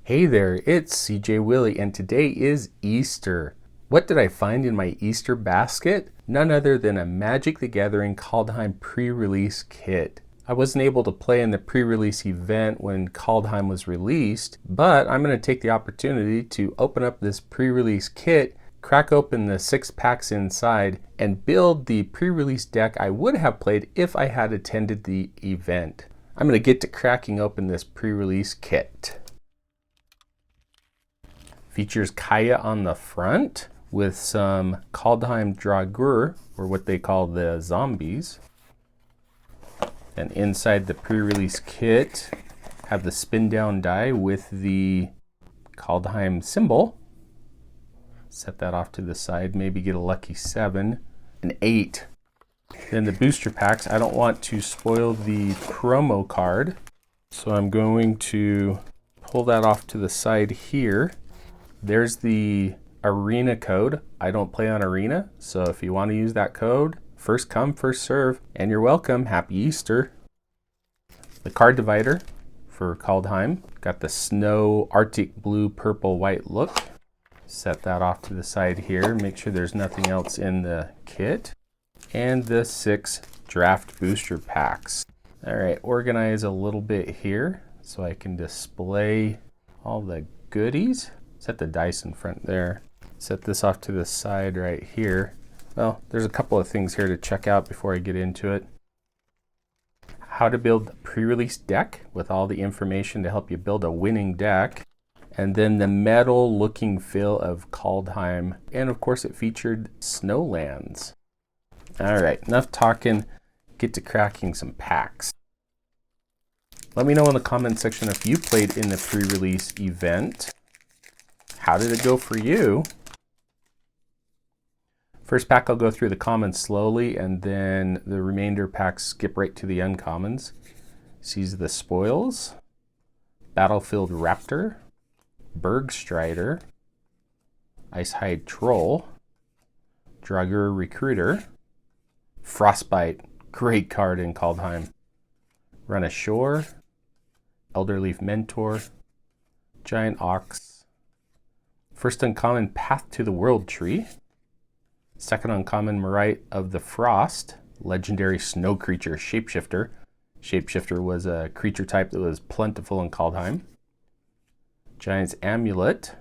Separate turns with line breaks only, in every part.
Hey there, it's CJ Willie, and today is Easter. What did I find in my Easter basket? None other than a Magic the Gathering Kaldheim pre-release kit. I wasn't able to play in the pre-release event when Kaldheim was released, but I'm going to take the opportunity to open up this pre-release kit, crack open the 6 packs inside, and build the pre-release deck I would have played if I had attended the event. I'm going to get to cracking open this pre-release kit. Features Kaya on the front with some Kaldheim Draugr, or what they call the zombies. And inside the pre-release kit have the spin down die with the Kaldheim symbol. Set that off to the side, maybe get a lucky 7, an 8. Then the booster packs, I don't want to spoil the promo card, so I'm going to pull that off to the side here. There's the arena code. I don't play on arena, so if you want to use that code, first come, first serve, and you're welcome. Happy Easter. The card divider for Kaldheim. Got the snow Arctic blue, purple, white look. Set that off to the side here. Make sure there's nothing else in the kit. And the 6 draft booster packs. All right, organize a little bit here so I can display all the goodies. Set the dice in front there. Set this off to the side right here. Well, there's a couple of things here to check out before I get into it. How to build a pre-release deck with all the information to help you build a winning deck. And then the metal looking feel of Kaldheim. And of course it featured Snowlands. All right, enough talking. Get to cracking some packs. Let me know in the comment section if you played in the pre-release event. How did it go for you? First pack, I'll go through the commons slowly, and then the remainder packs skip right to the uncommons. Seize the Spoils, Battlefield Raptor, Bergstrider, Icehide Troll, Draugr Recruiter, Frostbite, great card in Kaldheim, Run Ashore, Elderleaf Mentor, Giant Ox, first uncommon Path to the World Tree, second uncommon Marite of the Frost, legendary snow creature Shapeshifter. Shapeshifter was a creature type that was plentiful in Kaldheim. Giant's Amulet,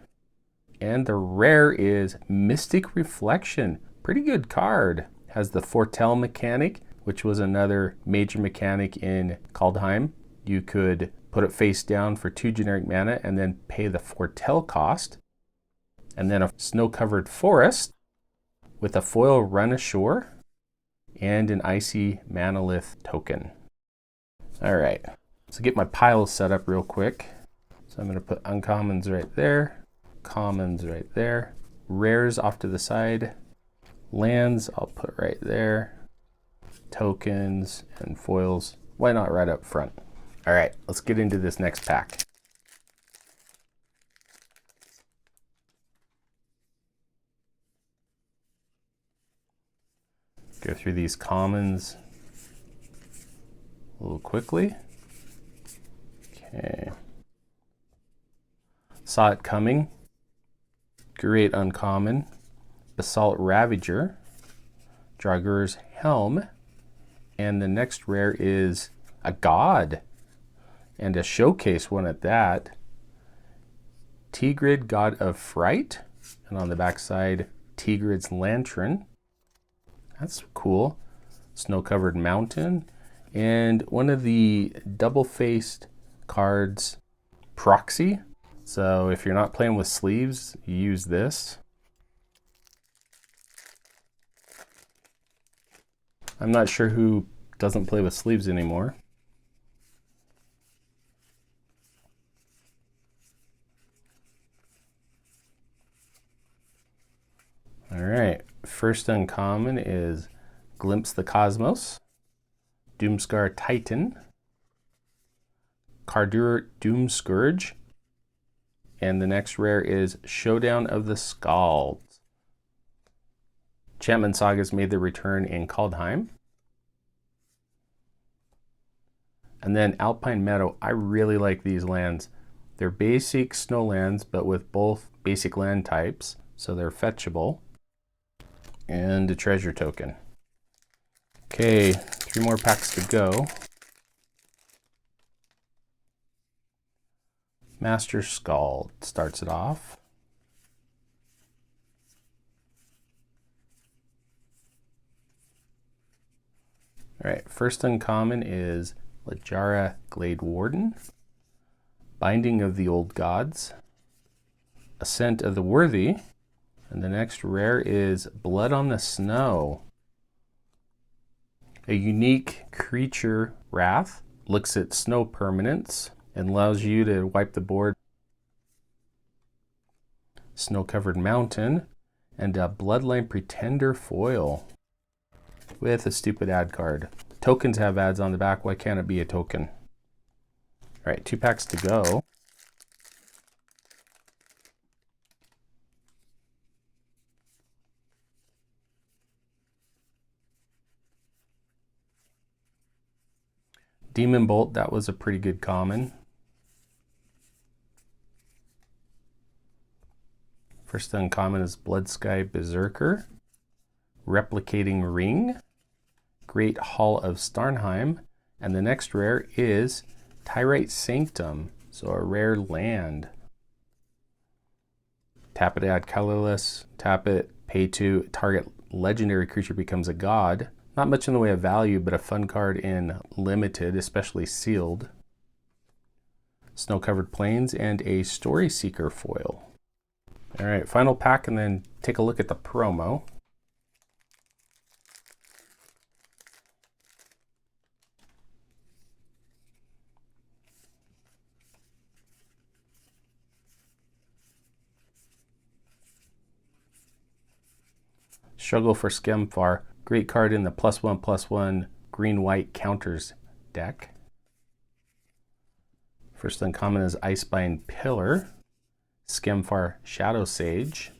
and the rare is Mystic Reflection. Pretty good card. Has the Foretell mechanic, which was another major mechanic in Kaldheim. You could put it face down for 2 generic mana and then pay the Foretell cost. And then a snow-covered forest with a foil Run Ashore and an icy Manalith token. All right, so get my piles set up real quick. So I'm going to put uncommons right there, commons right there, rares off to the side, lands I'll put right there, tokens and foils, why not right up front? All right, let's get into this next pack. Go through these commons a little quickly. Okay. Saw It Coming. Great uncommon. Basalt Ravager. Draugr's Helm. And the next rare is a god. And a showcase one at that. Tigrid, God of Fright. And on the back side, Tigrid's Lantern. That's cool. Snow-covered mountain. And one of the double-faced cards, Proxy. So if you're not playing with sleeves, you use this. I'm not sure who doesn't play with sleeves anymore. All right, first uncommon is Glimpse the Cosmos, Doomscar Titan, Kardur Doomscourge, and the next rare is Showdown of the Scalds. Enchantment Sagas made their return in Kaldheim. And then Alpine Meadow, I really like these lands. They're basic snow lands, but with both basic land types, so they're fetchable. And a treasure token. Okay, 3 more packs to go. Master Scald starts it off. All right, first uncommon is Lajara Glade Warden, Binding of the Old Gods, Ascent of the Worthy, and the next rare is Blood on the Snow. A unique creature wrath, looks at snow permanents and allows you to wipe the board. Snow-covered mountain, and a Bloodline Pretender foil with a stupid ad card. Tokens have ads on the back, why can't it be a token? All right, 2 packs to go. Demon Bolt, that was a pretty good common. First uncommon is Blood Sky Berserker, Replicating Ring, Great Hall of Starnheim, and the next rare is Tyrite Sanctum, so a rare land. Tap it, add colorless, tap it, pay 2, target legendary creature becomes a god. Not much in the way of value, but a fun card in limited, especially sealed. Snow-covered plains and a Story Seeker foil. All right, final pack and then take a look at the promo. Struggle for Skemfar. Great card in the +1/+1 green-white counters deck. First uncommon is Icebind Pillar, Skemfar Shadow Sage,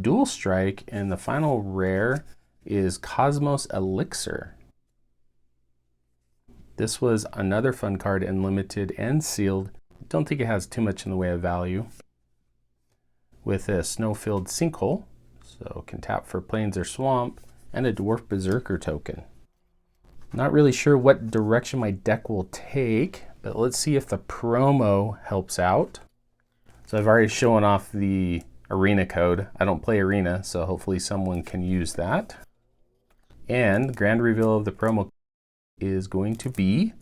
Dual Strike, and the final rare is Cosmos Elixir. This was another fun card in limited and sealed. Don't think it has too much in the way of value. With a Snow-Filled Sinkhole, so can tap for plains or swamp, and a Dwarf Berserker token. Not really sure what direction my deck will take, but let's see if the promo helps out. So I've already shown off the arena code. I don't play arena, so hopefully someone can use that. And the grand reveal of the promo is going to be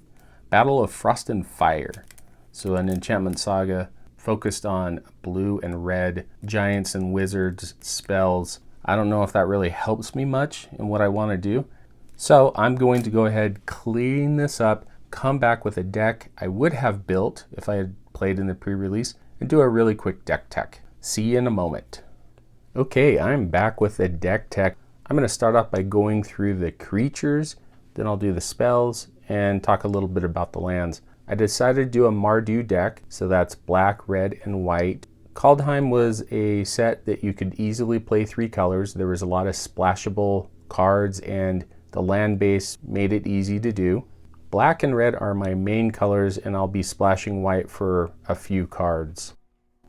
Battle of Frost and Fire. So an enchantment saga focused on blue and red, giants and wizards, spells. I don't know if that really helps me much in what I want to do. So I'm going to go ahead, clean this up, come back with a deck I would have built if I had played in the pre-release, and do a really quick deck tech. See you in a moment. Okay, I'm back with the deck tech. I'm going to start off by going through the creatures, then I'll do the spells, and talk a little bit about the lands. I decided to do a Mardu deck, so that's black, red, and white. Kaldheim was a set that you could easily play 3 colors. There was a lot of splashable cards, and the land base made it easy to do. Black and red are my main colors, and I'll be splashing white for a few cards.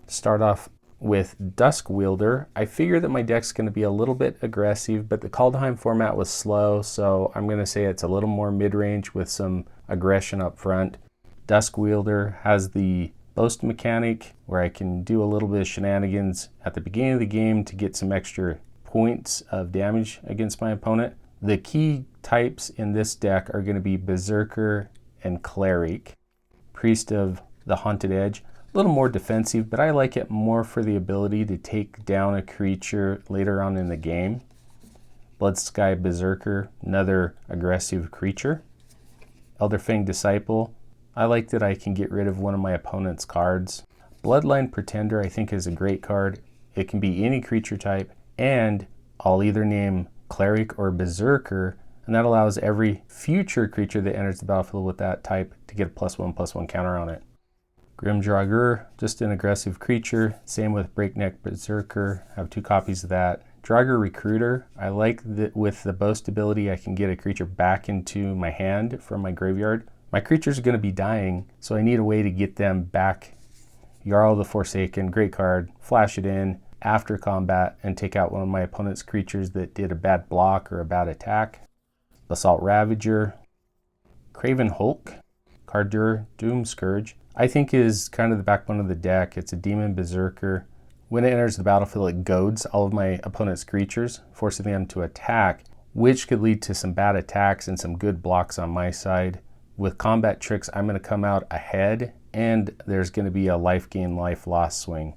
Start off with Dusk Wielder. I figure that my deck's going to be a little bit aggressive, but the Kaldheim format was slow, so I'm going to say it's a little more mid-range with some aggression up front. Dusk Wielder has the boast mechanic where I can do a little bit of shenanigans at the beginning of the game to get some extra points of damage against my opponent. The key types in this deck are going to be Berserker and Cleric. Priest of the Haunted Edge, a little more defensive, but I like it more for the ability to take down a creature later on in the game. Bloodsky Berserker, another aggressive creature. Elderfang Disciple, I like that I can get rid of one of my opponent's cards. Bloodline Pretender I think is a great card. It can be any creature type, and I'll either name Cleric or Berserker, and that allows every future creature that enters the battlefield with that type to get a +1/+1 counter on it. Grim Draugr, just an aggressive creature. Same with Breakneck Berserker, I have 2 copies of that. Draugr Recruiter, I like that with the boast ability I can get a creature back into my hand from my graveyard. My creatures are going to be dying, so I need a way to get them back, Jarl the Forsaken, great card. Flash it in after combat and take out one of my opponent's creatures that did a bad block or a bad attack. Assault Ravager. Craven Hulk. Cardur, Doom Scourge. I think is kind of the backbone of the deck. It's a Demon Berserker. When it enters the battlefield, it goads all of my opponent's creatures, forcing them to attack, which could lead to some bad attacks and some good blocks on my side. With combat tricks, I'm going to come out ahead, and there's going to be a life gain, life loss swing.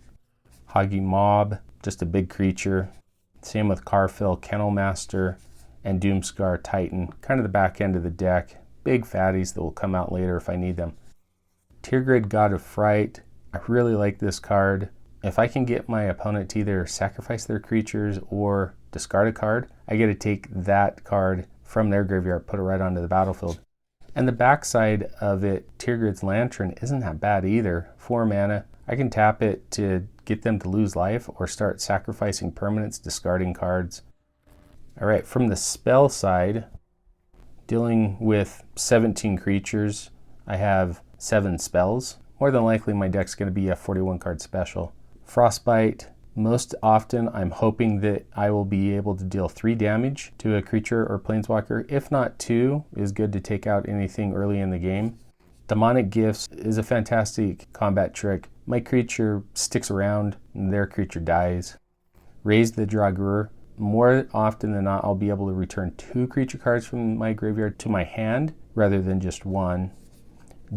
Hoggy Mob, just a big creature. Same with Carfil, Kennel Master, and Doomscar Titan, kind of the back end of the deck. Big fatties that will come out later if I need them. Tiergrid, God of Fright. I really like this card. If I can get my opponent to either sacrifice their creatures or discard a card, I get to take that card from their graveyard, put it right onto the battlefield. And the backside of it, Tiergrid's Lantern, isn't that bad either. 4 mana. I can tap it to get them to lose life or start sacrificing permanents, discarding cards. All right, from the spell side, dealing with 17 creatures, I have 7 spells. More than likely my deck's going to be a 41 card special. Frostbite. Most often I'm hoping that I will be able to deal 3 damage to a creature or planeswalker. If not 2, is good to take out anything early in the game. Demonic Gifts is a fantastic combat trick. My creature sticks around and their creature dies. Raise the Draugr. More often than not, I'll be able to return 2 creature cards from my graveyard to my hand rather than just 1.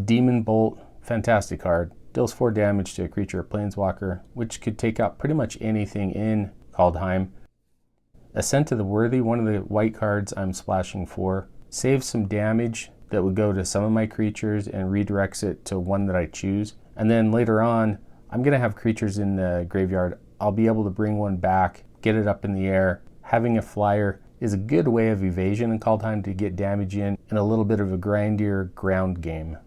Demon Bolt, fantastic card. Deals 4 damage to a creature or planeswalker, which could take out pretty much anything in Kaldheim. Ascent of the Worthy, one of the white cards I'm splashing for. Saves some damage that would go to some of my creatures and redirects it to one that I choose. And then later on, I'm going to have creatures in the graveyard. I'll be able to bring one back, get it up in the air. Having a flyer is a good way of evasion in Kaldheim to get damage in a little bit of a grindier ground game.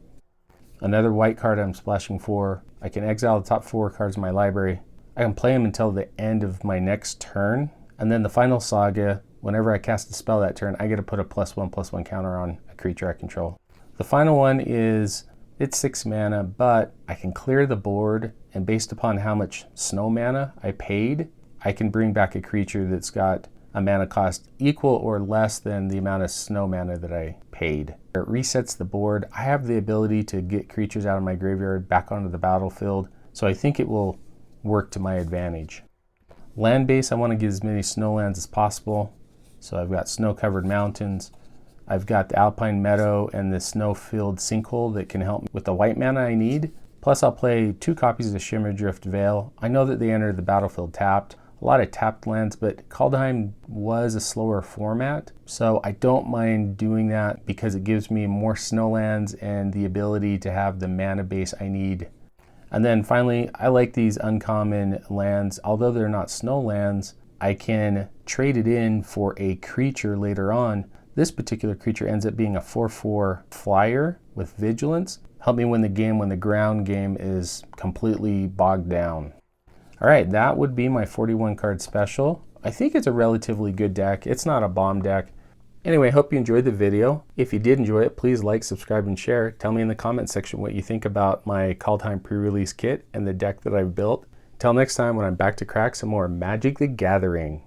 Another white card I'm splashing for. I can exile the top 4 cards in my library. I can play them until the end of my next turn. And then the final saga, whenever I cast a spell that turn, I get to put a +1/+1 counter on a creature I control. The final one is, it's 6 mana, but I can clear the board, and based upon how much snow mana I paid, I can bring back a creature that's got a mana cost equal or less than the amount of snow mana that I paid. It resets the board. I have the ability to get creatures out of my graveyard back onto the battlefield, so I think it will work to my advantage. Land base, I want to get as many snowlands as possible. So I've got snow-covered mountains. I've got the Alpine Meadow and the snow-filled sinkhole that can help me with the white mana I need. Plus I'll play 2 copies of Shimmerdrift Veil. I know that they enter the battlefield tapped. A lot of tapped lands, but Kaldheim was a slower format, so I don't mind doing that because it gives me more snowlands and the ability to have the mana base I need. And then finally, I like these uncommon lands. Although they're not snowlands, I can trade it in for a creature later on. This particular creature ends up being a 4/4 flyer with vigilance. Help me win the game when the ground game is completely bogged down. All right, that would be my 41 card special. I think it's a relatively good deck. It's not a bomb deck. Anyway, hope you enjoyed the video. If you did enjoy it, please like, subscribe, and share. Tell me in the comment section what you think about my Kaldheim pre-release kit and the deck that I've built. Till next time when I'm back to crack some more Magic the Gathering.